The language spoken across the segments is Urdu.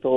2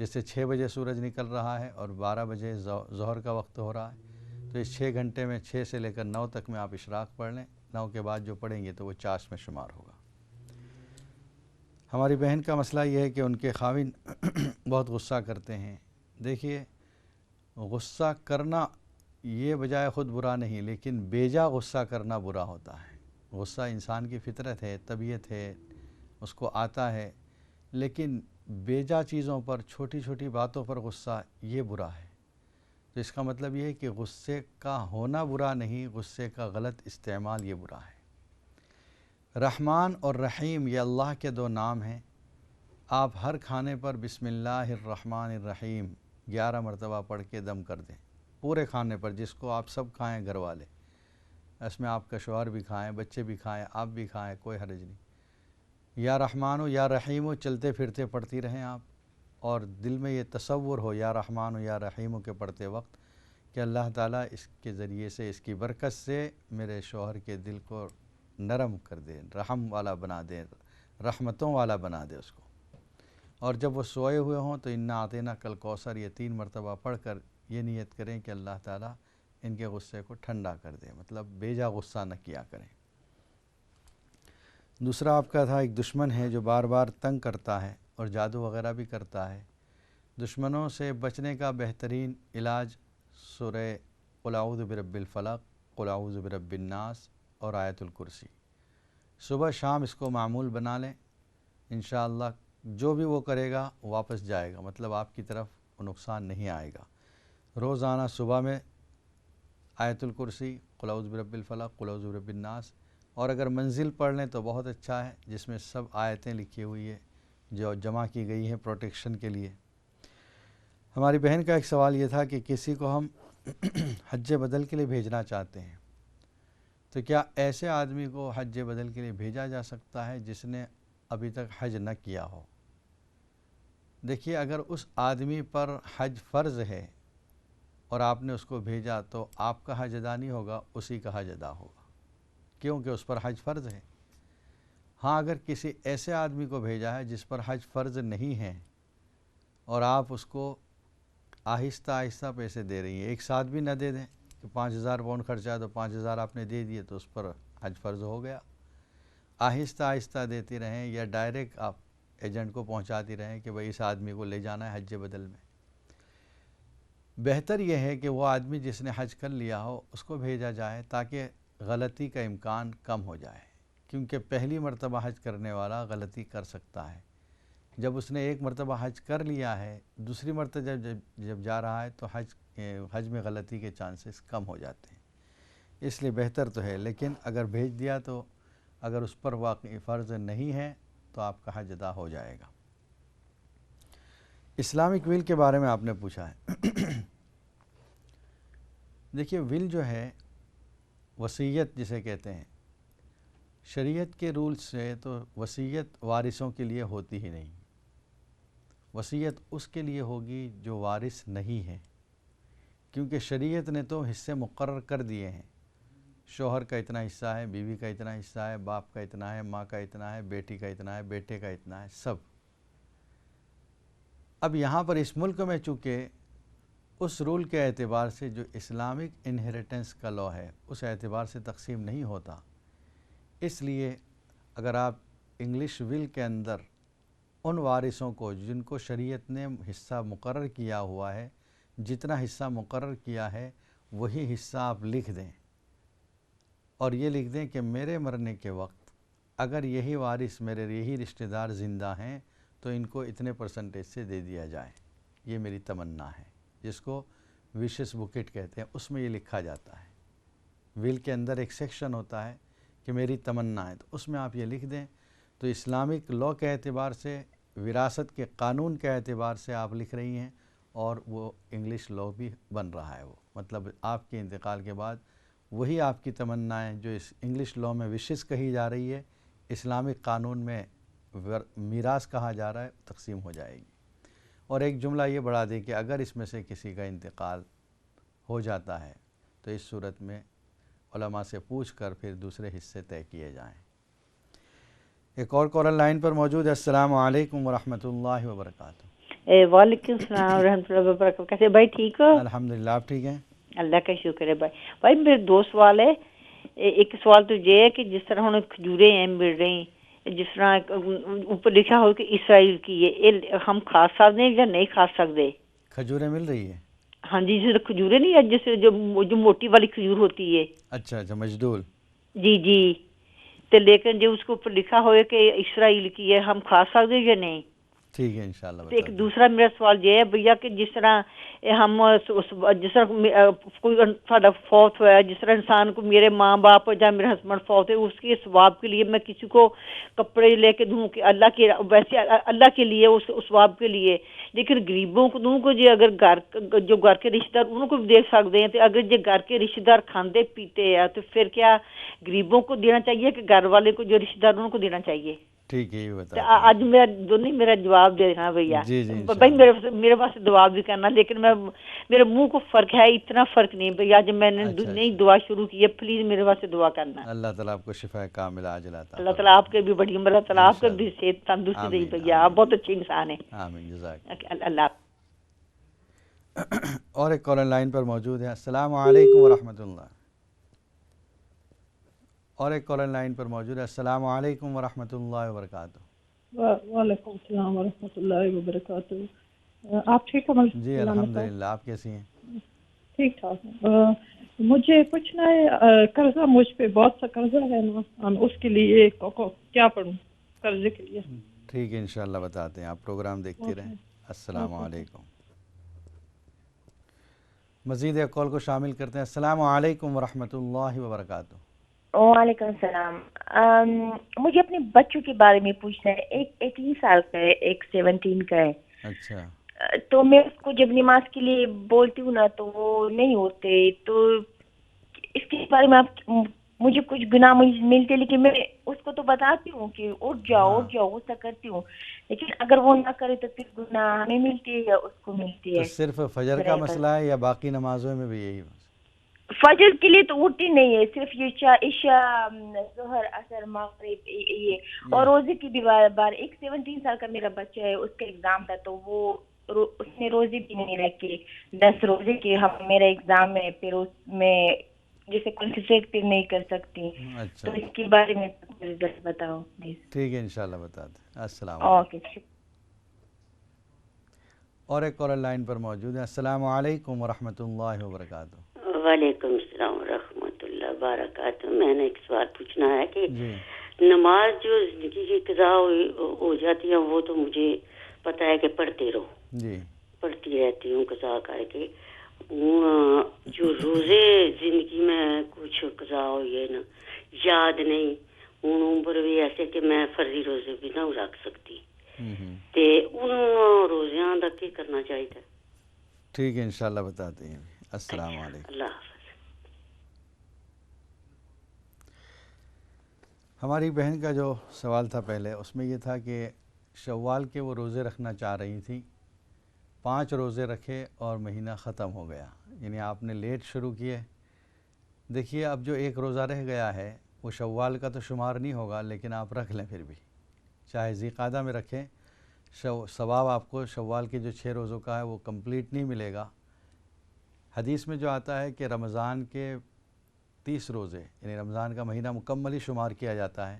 جیسے 6 بجے سورج نکل رہا ہے اور 12 بجے ظہر کا وقت ہو رہا ہے، تو اس 6 گھنٹے میں 6 سے لے کر 9 تک میں آپ اشراق پڑھ لیں، 9 کے بعد جو پڑھیں گے تو وہ چاش میں شمار ہوگا۔ ہماری بہن کا مسئلہ یہ ہے کہ ان کے خاوند بہت غصہ کرتے ہیں۔ دیکھیے، غصہ کرنا یہ بجائے خود برا نہیں، لیکن بیجا غصہ کرنا برا ہوتا ہے۔ غصہ انسان کی فطرت ہے، طبیعت ہے، اس کو آتا ہے، لیکن بیجا چیزوں پر، چھوٹی چھوٹی باتوں پر غصہ یہ برا ہے۔ تو اس کا مطلب یہ ہے کہ غصے کا ہونا برا نہیں، غصے کا غلط استعمال یہ برا ہے۔ رحمان اور رحیم یہ اللہ کے 2 نام ہیں۔ آپ ہر کھانے پر بسم اللہ الرحمن الرحیم 11 مرتبہ پڑھ کے دم کر دیں، پورے کھانے پر، جس کو آپ سب کھائیں گھر والے، اس میں آپ کا شوہر بھی کھائیں، بچے بھی کھائیں، آپ بھی کھائیں، کوئی حرج نہیں۔ یا رحمان و یا رحیم و چلتے پھرتے پڑھتی رہیں آپ، اور دل میں یہ تصور ہو یا رحمان و یا رحیم و کے پڑھتے وقت کہ اللہ تعالیٰ اس کے ذریعے سے، اس کی برکت سے میرے شوہر کے دل کو نرم کر دے، رحم والا بنا دے، رحمتوں والا بنا دے اس کو۔ اور جب وہ سوئے ہوئے ہوں تو انا اعطیناک کل کوثر یہ 3 مرتبہ پڑھ کر یہ نیت کریں کہ اللہ تعالیٰ ان کے غصے کو ٹھنڈا کر دے، مطلب بیجا غصہ نہ کیا کریں۔ دوسرا آپ کا تھا، ایک دشمن ہے جو بار بار تنگ کرتا ہے اور جادو وغیرہ بھی کرتا ہے۔ دشمنوں سے بچنے کا بہترین علاج سورہ قل اعوذ برب الفلق، قل اعوذ برب الناس اور آیت الکرسی، صبح شام اس کو معمول بنا لیں، انشاءاللہ جو بھی وہ کرے گا واپس جائے گا، مطلب آپ کی طرف وہ نقصان نہیں آئے گا۔ روزانہ صبح میں آیت الکرسی، قل اعوذ برب الفلق، قل اعوذ برب الناس، اور اگر منزل پڑھ لیں تو بہت اچھا ہے، جس میں سب آیتیں لکھی ہوئی ہے جو جمع کی گئی ہیں پروٹیکشن کے لیے۔ ہماری بہن کا ایک سوال یہ تھا کہ کسی کو ہم حج بدل کے لیے بھیجنا چاہتے ہیں، تو کیا ایسے آدمی کو حج بدل کے لیے بھیجا جا سکتا ہے جس نے ابھی تک حج نہ کیا ہو؟ دیکھیے، اگر اس آدمی پر حج فرض ہے اور آپ نے اس کو بھیجا تو آپ کا حج ادا نہیں ہوگا، اسی کا حج ادا ہوگا، کیونکہ اس پر حج فرض ہے۔ ہاں، اگر کسی ایسے آدمی کو بھیجا ہے جس پر حج فرض نہیں ہے اور آپ اس کو آہستہ آہستہ پیسے دے رہی ہیں، ایک ساتھ بھی نہ دے دیں کہ 5000 پاؤنڈ خرچہ ہے تو 5000 آپ نے دے دیے تو اس پر حج فرض ہو گیا۔ آہستہ آہستہ دیتی رہیں، یا ڈائریکٹ آپ ایجنٹ کو پہنچاتی رہیں کہ بھئی اس آدمی کو لے جانا ہے حج بدل میں۔ بہتر یہ ہے کہ وہ آدمی جس نے حج کر لیا ہو اس کو بھیجا جائے تاکہ غلطی کا امکان کم ہو جائے، کیونکہ پہلی مرتبہ حج کرنے والا غلطی کر سکتا ہے۔ جب اس نے ایک مرتبہ حج کر لیا ہے، دوسری مرتبہ جب جا رہا ہے تو حج میں غلطی کے چانسز کم ہو جاتے ہیں، اس لیے بہتر تو ہے، لیکن اگر بھیج دیا تو اگر اس پر واقعی فرض نہیں ہے تو آپ کا حج ادا ہو جائے گا۔ اسلامک ول کے بارے میں آپ نے پوچھا ہے۔ دیکھیے، ول جو ہے وصیت جسے کہتے ہیں، شریعت کے رول سے تو وصیت وارثوں کے لیے ہوتی ہی نہیں۔ وصیت اس کے لیے ہوگی جو وارث نہیں ہے، کیونکہ شریعت نے تو حصے مقرر کر دیے ہیں، شوہر کا اتنا حصہ ہے، بیوی کا اتنا حصہ ہے، باپ کا اتنا ہے، ماں کا اتنا ہے، بیٹی کا اتنا ہے، بیٹے کا اتنا ہے، سب۔ اب یہاں پر اس ملک میں چونکہ اس رول کے اعتبار سے جو اسلامک انہیریٹنس کا لا ہے اس اعتبار سے تقسیم نہیں ہوتا، اس لیے اگر آپ انگلش ول کے اندر ان وارثوں کو جن کو شریعت نے حصہ مقرر کیا ہوا ہے، جتنا حصہ مقرر کیا ہے وہی حصہ آپ لکھ دیں، اور یہ لکھ دیں کہ میرے مرنے کے وقت اگر یہی وارث، میرے یہی رشتہ دار زندہ ہیں تو ان کو اتنے پرسنٹیج سے دے دیا جائے، یہ میری تمنا ہے، جس کو وشز بکٹ کہتے ہیں، اس میں یہ لکھا جاتا ہے۔ ول کے اندر ایک سیکشن ہوتا ہے کہ میری تمنا ہے، تو اس میں آپ یہ لکھ دیں، تو اسلامک لا کے اعتبار سے، وراثت کے قانون کے اعتبار سے آپ لکھ رہی ہیں، اور وہ انگلش لا بھی بن رہا ہے، وہ مطلب آپ کے انتقال کے بعد وہی آپ کی تمنا ہے جو اس انگلش لا میں وشز کہی جا رہی ہے، اسلامک قانون میں میراث کہا جا رہا ہے، تقسیم ہو جائے گی۔ اور ایک جملہ یہ بڑھا دیں کہ اگر اس میں سے کسی کا انتقال ہو جاتا ہے تو اس صورت میں علماء سے پوچھ کر پھر دوسرے حصے طے کیے جائیں۔ ایک اور کالر لائن پر موجود ہے۔ السلام علیکم ورحمۃ اللہ وبرکاتہ۔ وعلیکم السلام ورحمۃ اللہ وبرکاتہ. کیسے بھائی ٹھیک ہو؟ الحمدللہ آپ ٹھیک ہیں؟ اللہ کا شکر ہے بھائی. بھائی میرے دو سوال ہے. ایک سوال تو یہ ہے کہ جس طرح ہم کھجوریں ہیں مل رہی، جس طرح اوپر لکھا ہو کہ اسرائیل کی ہے، یہ ہم کھا سکتے ہیں یا نہیں کھا سکتے؟ کھجوریں مل رہی ہیں؟ ہاں جی، جس کھجوریں نہیں ہے، جس جو موٹی والی کھجور ہوتی ہے. اچھا اچھا، مجدول. جی جی. تو لیکن جو اس کے اوپر لکھا ہوا ہے کہ اسرائیل کی ہے، ہم کھا سکتے ہیں یا نہیں؟ ٹھیک ہے انشاءاللہ بتا ایک دیں. دوسرا میرا سوال یہ ہے بھیا کہ جس طرح ہم جس طرح کوئی ساڈا فوت ہوا ہے، جس طرح انسان کو میرے ماں باپ یا میرے ہسبینڈ فوت ہے، اس کے ثواب کے لیے میں کسی کو کپڑے لے کے دوں کہ اللہ کے ویسے اللہ کے لیے اس ثواب کے لیے، لیکن غریبوں کو دوں کو جو اگر جو گھر کے رشتہ دار انہوں کو بھی دے سکتے ہیں، تو اگر جو گھر کے رشتہ دار کھاندے پیتے ہیں تو پھر کیا غریبوں کو دینا چاہیے کہ گھر والے کو جو رشتہ دار انہوں کو دینا چاہیے؟ ٹھیک ہے یہ بتا آج میرا دونوں میرا جواب دینا بھیا. جی جی بھائی میرے پاس دعا بھی کرنا، لیکن میرے منہ کو فرق ہے، اتنا فرق نہیں بھیا. آج میں نے نئی دعا شروع کی ہے، پلیز میرے پاس دعا کرنا. اللہ تعالیٰ آپ کو شفا کاملہ عاجلہ عطا فرمائے. اللہ تعالیٰ آپ کے بھی بڑی عمر، اللہ تعالیٰ آپ کے بھی صحت تندرستی دے بھیا. آپ بہت اچھے انسان ہیں. آمین جزاک اللہ. اور ایک کالر لائن پر موجود ہے. السلام علیکم ورحمۃ اللہ. اور ایک کالر لائن پر موجود ہے. السلام علیکم ورحمۃ اللہ وبرکاتہ. وعلیکم السلام ورحمۃ اللہ وبرکاتہ. آپ ٹھیک ہو؟ جی الحمدللہ. آپ کیسی ہیں؟ ٹھیک ٹھاک. مجھے پوچھنا ہے، قرضہ مجھ پہ بہت سا قرضہ ہے نا، اس کے لیے کیا پڑھوں قرضے کے لیے؟ ٹھیک ہے انشاءاللہ بتاتے ہیں. آپ پروگرام دیکھتے رہیں. السلام علیکم. مزید ایک کال کو شامل کرتے ہیں. السلام علیکم ورحمۃ اللہ وبرکاتہ. وعلیکم السلام. مجھے اپنے بچوں کے بارے میں پوچھنا ہے. ایک 18 سال کا ہے، ایک 17 کا ہے. اچھا. تو میں اس کو جب نماز کے لیے بولتی ہوں نا تو وہ نہیں ہوتے، تو اس کے بارے میں آپ مجھے کچھ گناہ ملتے، لیکن میں اس کو تو بتاتی ہوں کہ اٹھ جاؤ غصہ کرتی ہوں، لیکن اگر وہ نہ کرے تو پھر گناہ ہمیں ملتی ہے یا اس کو ملتی ہے؟ تو صرف فجر کا مسئلہ ہے یا باقی نمازوں میں بھی یہی؟ فجر کے لیے تو اٹھتی نہیں ہے، صرف یہ عشاء، ظہر، عصر، مغرب یہ. اور روزے کی بھی بار ایک 17 سال کا میرا بچہ ہے، اس کا ایگزام تھا تو وہ اس نے روزے بھی نہیں رکھے. 10 روزے کے میرا ایگزام ہے، پھر اس میں جیسے کنسنٹریٹ پھر نہیں کر سکتی. تو اس کے بارے میں رزلٹ بتاؤ پلیز. ٹھیک ہے انشاءاللہ بتا دیں. السلام علیکم. اوکے. اور ایک کالر لائن پر موجود ہے. السلام علیکم ورحمۃ اللہ وبرکاتہ. وعلیکم السلام ورحمۃ اللہ وبرکاتہ. میں نے ایک سوال پوچھنا ہے کہ نماز جو زندگی کی قضا ہو جاتی ہے وہ تو مجھے پتہ ہے کہ پڑھتے رہو. جی پڑھتی رہتی ہوں قضا کر کے. جو روزے زندگی میں کچھ قضا ہوئی ہے نا یاد نہیں، ان عمر بھی ایسے کہ میں فرضی روزے بھی نہ رکھ سکتی، تے ان روزیاں دا کی کرنا چاہیے؟ ٹھیک ہے انشاءاللہ بتاتے ہیں. السلام علیکم. اللہ حافظ. ہماری بہن کا جو سوال تھا پہلے، اس میں یہ تھا کہ شوال کے وہ روزے رکھنا چاہ رہی تھی. 5 روزے رکھے اور مہینہ ختم ہو گیا، یعنی آپ نے لیٹ شروع کیے. دیکھیے اب جو ایک روزہ رہ گیا ہے وہ شوال کا تو شمار نہیں ہوگا، لیکن آپ رکھ لیں پھر بھی، چاہے ذی قعدہ میں رکھیں. ثواب آپ کو شوال کے جو 6 روزوں کا ہے وہ کمپلیٹ نہیں ملے گا. حدیث میں جو آتا ہے کہ رمضان کے 30 روزے یعنی رمضان کا مہینہ مکمل ہی شمار کیا جاتا ہے،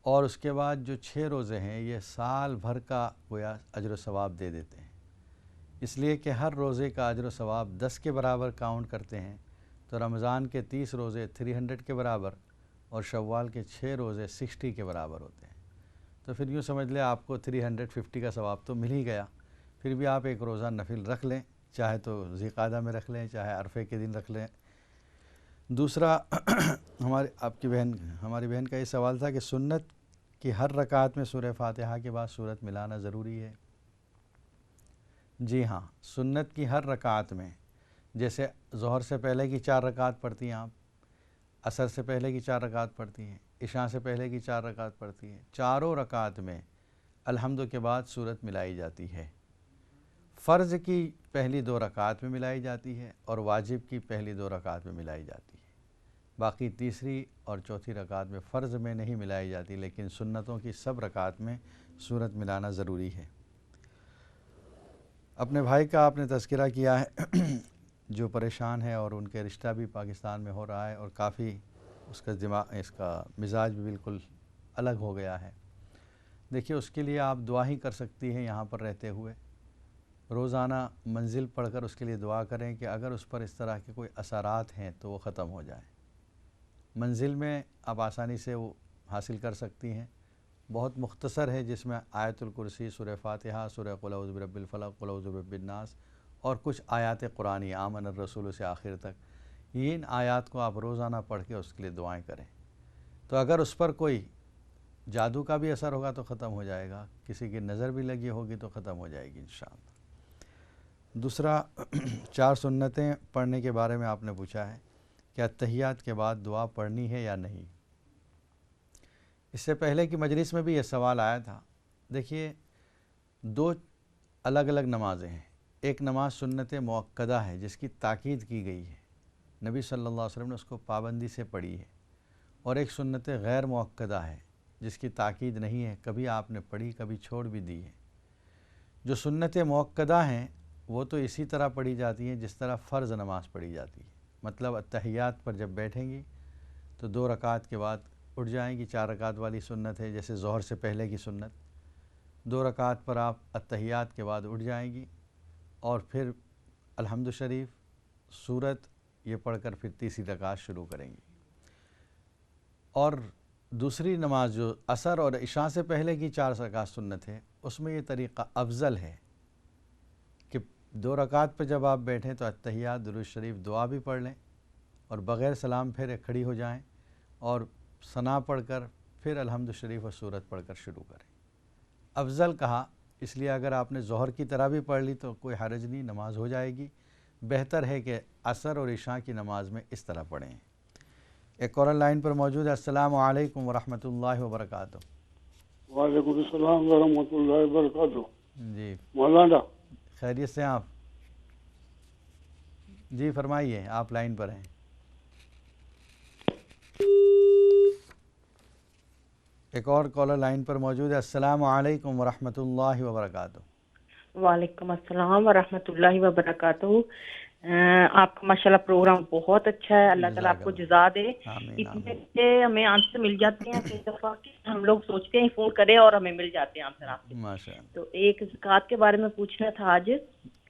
اور اس کے بعد جو 6 روزے ہیں یہ سال بھر کا گویا اجر و ثواب دے دیتے ہیں. اس لیے کہ ہر روزے کا اجر و ثواب 10 کے برابر کاؤنٹ کرتے ہیں، تو رمضان کے 30 روزے 300 کے برابر اور شوال کے 6 روزے 60 کے برابر ہوتے ہیں. تو پھر یوں سمجھ لیں آپ کو 350 کا ثواب تو مل ہی گیا. پھر بھی آپ ایک روزہ نفل رکھ لیں، چاہے تو ذی قعدہ میں رکھ لیں، چاہے عرفے کے دن رکھ لیں. دوسرا ہماری بہن کا یہ سوال تھا کہ سنت کی ہر رکعت میں سورہ فاتحہ کے بعد سورت ملانا ضروری ہے. جی ہاں، سنت کی ہر رکعت میں، جیسے ظہر سے پہلے کی 4 رکعت پڑھتی ہیں آپ، عصر سے پہلے کی 4 رکعت پڑھتی ہیں، عشاء سے پہلے کی 4 رکعت پڑھتی ہیں، چاروں رکعت میں الحمد کے بعد سورت ملائی جاتی ہے. فرض کی پہلی 2 رکعت میں ملائی جاتی ہے اور واجب کی پہلی 2 رکعت میں ملائی جاتی ہے. باقی تیسری اور چوتھی رکعت میں فرض میں نہیں ملائی جاتی، لیکن سنتوں کی سب رکعت میں سورت ملانا ضروری ہے. اپنے بھائی کا آپ نے تذکرہ کیا ہے جو پریشان ہے اور ان کے رشتہ بھی پاکستان میں ہو رہا ہے اور کافی اس کا مزاج بھی بالکل الگ ہو گیا ہے. دیکھیے اس کے لیے آپ دعا ہی کر سکتی ہیں یہاں پر رہتے ہوئے. روزانہ منزل پڑھ کر اس کے لیے دعا کریں کہ اگر اس پر اس طرح کے کوئی اثرات ہیں تو وہ ختم ہو جائیں. منزل میں آپ آسانی سے وہ حاصل کر سکتی ہیں. بہت مختصر ہے جس میں آیت الکرسی، سورہ فاتحہ، سورہ قل اعوذ برب الفلق، قل اعوذ برب الناس اور کچھ آیات قرآنی آمن الرسول سے آخر تک، ان آیات کو آپ روزانہ پڑھ کے اس کے لیے دعائیں کریں. تو اگر اس پر کوئی جادو کا بھی اثر ہوگا تو ختم ہو جائے گا، کسی کی نظر بھی لگی ہوگی تو ختم ہو جائے گی انشاءاللہ. دوسرا 4 سنتیں پڑھنے کے بارے میں آپ نے پوچھا ہے کہ اتحیات کے بعد دعا پڑھنی ہے یا نہیں. اس سے پہلے کی مجلس میں بھی یہ سوال آیا تھا. دیکھیے 2 الگ الگ نمازیں ہیں. ایک نماز سنت مؤکدہ ہے جس کی تاکید کی گئی ہے، نبی صلی اللہ علیہ وسلم نے اس کو پابندی سے پڑھی ہے. اور ایک سنت غیر مؤکدہ ہے جس کی تاکید نہیں ہے، کبھی آپ نے پڑھی کبھی چھوڑ بھی دی ہے. جو سنت مؤکدہ ہیں وہ تو اسی طرح پڑھی جاتی ہیں جس طرح فرض نماز پڑھی جاتی ہے. مطلب اتحیات پر جب بیٹھیں گی تو 2 رکعت کے بعد اٹھ جائیں گی. 4 رکعت والی سنت ہے جیسے ظہر سے پہلے کی سنت. 2 رکعت پر آپ اتحیات کے بعد اٹھ جائیں گی اور پھر الحمد شریف سورت یہ پڑھ کر پھر تیسری رکعت شروع کریں گی. اور دوسری نماز جو عصر اور عشاء سے پہلے کی 4 رکعت سنت ہے اس میں یہ طریقہ افضل ہے کہ 2 رکعت پہ جب آپ بیٹھیں تو اتحیات، درود شریف، دعا بھی پڑھ لیں اور بغیر سلام پھیرے کھڑی ہو جائیں اور ثنا پڑھ کر پھر الحمد شریف اور سورت پڑھ کر شروع کریں. افضل کہا اس لیے اگر آپ نے ظہر کی طرح بھی پڑھ لی تو کوئی حرج نہیں، نماز ہو جائے گی. بہتر ہے کہ عصر اور عشاء کی نماز میں اس طرح پڑھیں. ایک اور لائن پر موجود ہے. السلام علیکم ورحمۃ اللہ وبرکاتہ. وعلیکم السلام ورحمۃ اللہ وبرکاتہ. جی مولانا خیریت سے آپ؟ جی فرمائیے، آپ لائن پر ہیں. ایک اور کالر لائن پر موجود ہے. السلام علیکم ورحمۃ اللہ وبرکاتہ. وعلیکم السلام ورحمۃ اللہ وبرکاتہ. آپ کا ماشاءاللہ پروگرام بہت اچھا ہے، اللہ تعالیٰ آپ کو جزا دے. اتنے ہمیں آنسر مل جاتے ہیں کئی دفعہ کہ ہم لوگ سوچتے ہیں فون کریں اور ہمیں مل جاتے ہیں آنسر آپ سے. تو ایک زکوٰۃ کے بارے میں پوچھنا تھا آج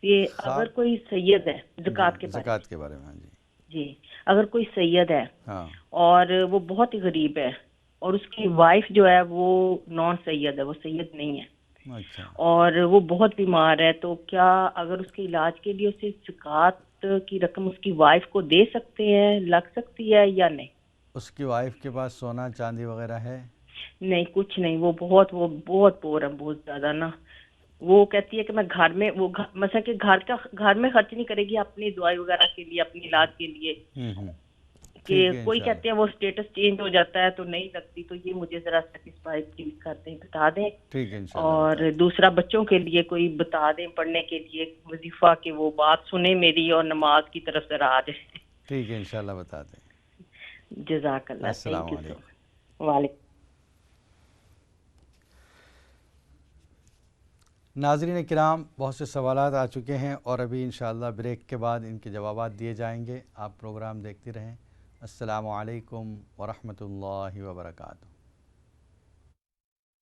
کہ اگر کوئی سید ہے زکوٰۃ کے بارے میں جی اگر کوئی سید ہے اور وہ بہت ہی غریب ہے اور اس کی وائف جو ہے وہ نان سید ہے، وہ سید نہیں ہے اور وہ بہت بیمار ہے، تو کیا اگر اس کے علاج کے لیے اسے زکوٰۃ کی رقم اس کی وائف کو دے سکتے ہیں، لگ سکتی ہے یا نہیں؟ اس کی وائف کے پاس سونا چاندی وغیرہ ہے؟ نہیں کچھ نہیں، وہ بہت پور ہے، بہت زیادہ نا. وہ کہتی ہے کہ میں گھر میں مثلا کہ گھر میں خرچ نہیں کرے گی اپنی دوائی وغیرہ کے لیے، اپنی علاج کے لیے، کہ کوئی کہتے ہیں وہ اسٹیٹس چینج ہو جاتا ہے تو نہیں لگتی. تو یہ مجھے ذرا سیٹسفائی پلیز کرتے ہیں، بتا دیں. اور دوسرا بچوں کے لیے کوئی بتا دیں پڑھنے کے لیے وظیفہ، کہ وہ بات سنیں میری اور نماز کی طرف ذرا آ جائیں. ٹھیک ہے انشاءاللہ بتا دیں. جزاک اللہ. السلام علیکم. وعلیکم. ناظرین کرام، بہت سے سوالات آ چکے ہیں اور ابھی انشاءاللہ بریک کے بعد ان کے جوابات دیے جائیں گے. آپ پروگرام دیکھتے رہیں. السلام علیکم ورحمۃ اللہ وبرکاتہ.